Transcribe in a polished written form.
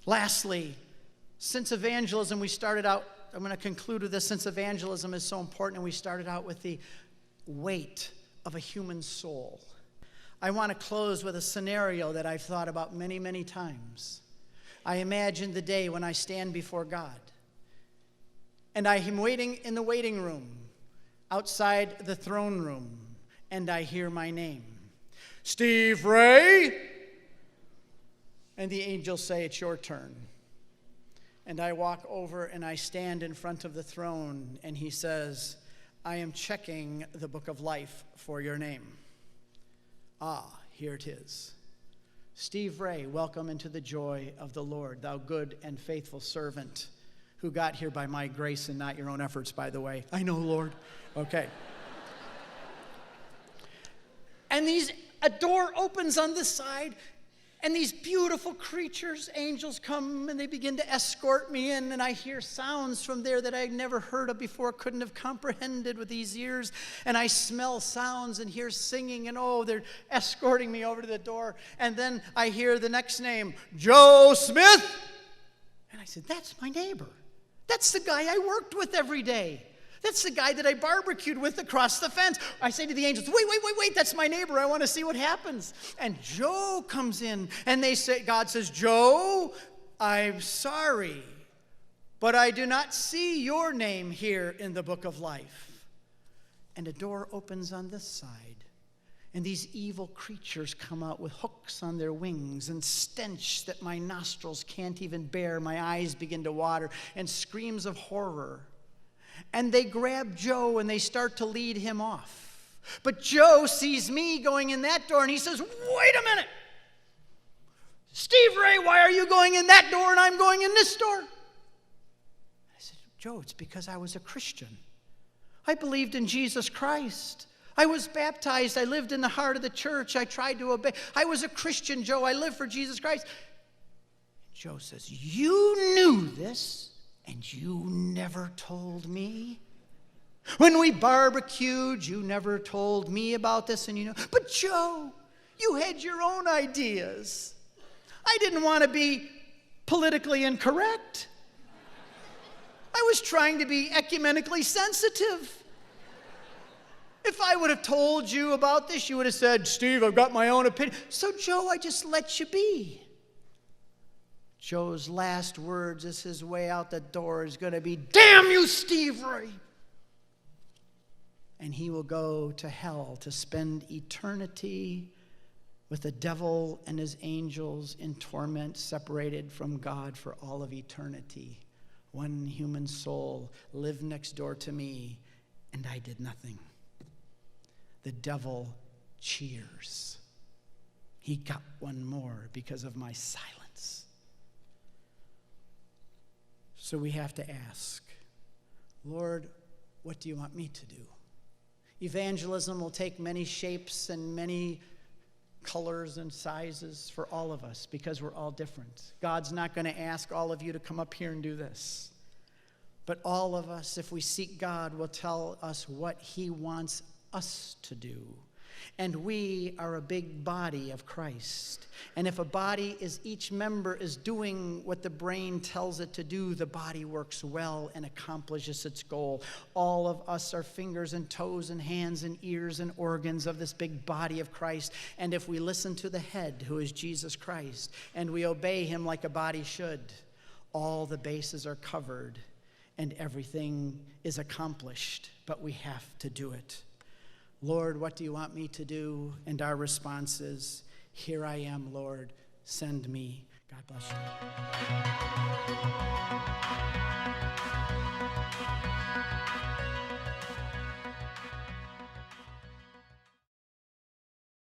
Lastly, since evangelism, we started out, I'm going to conclude with this, since evangelism is so important, and we started out with the weight of a human soul. I want to close with a scenario that I've thought about many, many times. I imagine the day when I stand before God, and I am waiting in the waiting room, outside the throne room, and I hear my name, Steve Ray, and the angels say, it's your turn. And I walk over and I stand in front of the throne, and he says, I am checking the book of life for your name. Ah, here it is. Steve Ray, welcome into the joy of the Lord, thou good and faithful servant, who got here by my grace and not your own efforts, by the way. I know, Lord. Okay. And a door opens on this side, and these beautiful creatures, angels, come and they begin to escort me in, and I hear sounds from there that I'd never heard of before, couldn't have comprehended with these ears, and I smell sounds and hear singing, and oh, they're escorting me over to the door, and then I hear the next name, Joe Smith, and I said, that's my neighbor. That's the guy I worked with every day. That's the guy that I barbecued with across the fence. I say to the angels, wait, that's my neighbor. I want to see what happens. And Joe comes in, and God says, Joe, I'm sorry, but I do not see your name here in the book of life. And a door opens on this side, and these evil creatures come out with hooks on their wings and stench that my nostrils can't even bear. My eyes begin to water, and screams of horror. And they grab Joe and they start to lead him off. But Joe sees me going in that door, and he says, wait a minute. Steve Ray, why are you going in that door and I'm going in this door? I said, Joe, it's because I was a Christian. I believed in Jesus Christ. I was baptized. I lived in the heart of the church. I tried to obey. I was a Christian, Joe. I lived for Jesus Christ. Joe says, you knew this. And you never told me? When we barbecued, you never told me about this, and but Joe, you had your own ideas. I didn't want to be politically incorrect. I was trying to be ecumenically sensitive. If I would have told you about this, you would have said, Steve, I've got my own opinion. So Joe, I just let you be. Joe's last words as his way out the door is going to be, damn you, Steve Ray. And he will go to hell to spend eternity with the devil and his angels in torment, separated from God for all of eternity. One human soul lived next door to me, and I did nothing. The devil cheers. He got one more because of my silence. So we have to ask, Lord, what do you want me to do? Evangelism will take many shapes and many colors and sizes for all of us because we're all different. God's not going to ask all of you to come up here and do this. But all of us, if we seek God, will tell us what he wants us to do. And we are a big body of Christ. And if a body is, each member is doing what the brain tells it to do, the body works well and accomplishes its goal. All of us are fingers and toes and hands and ears and organs of this big body of Christ. And if we listen to the head, who is Jesus Christ, and we obey him like a body should, all the bases are covered and everything is accomplished. But we have to do it. Lord, what do you want me to do? And our response is, here I am, Lord, send me. God bless you.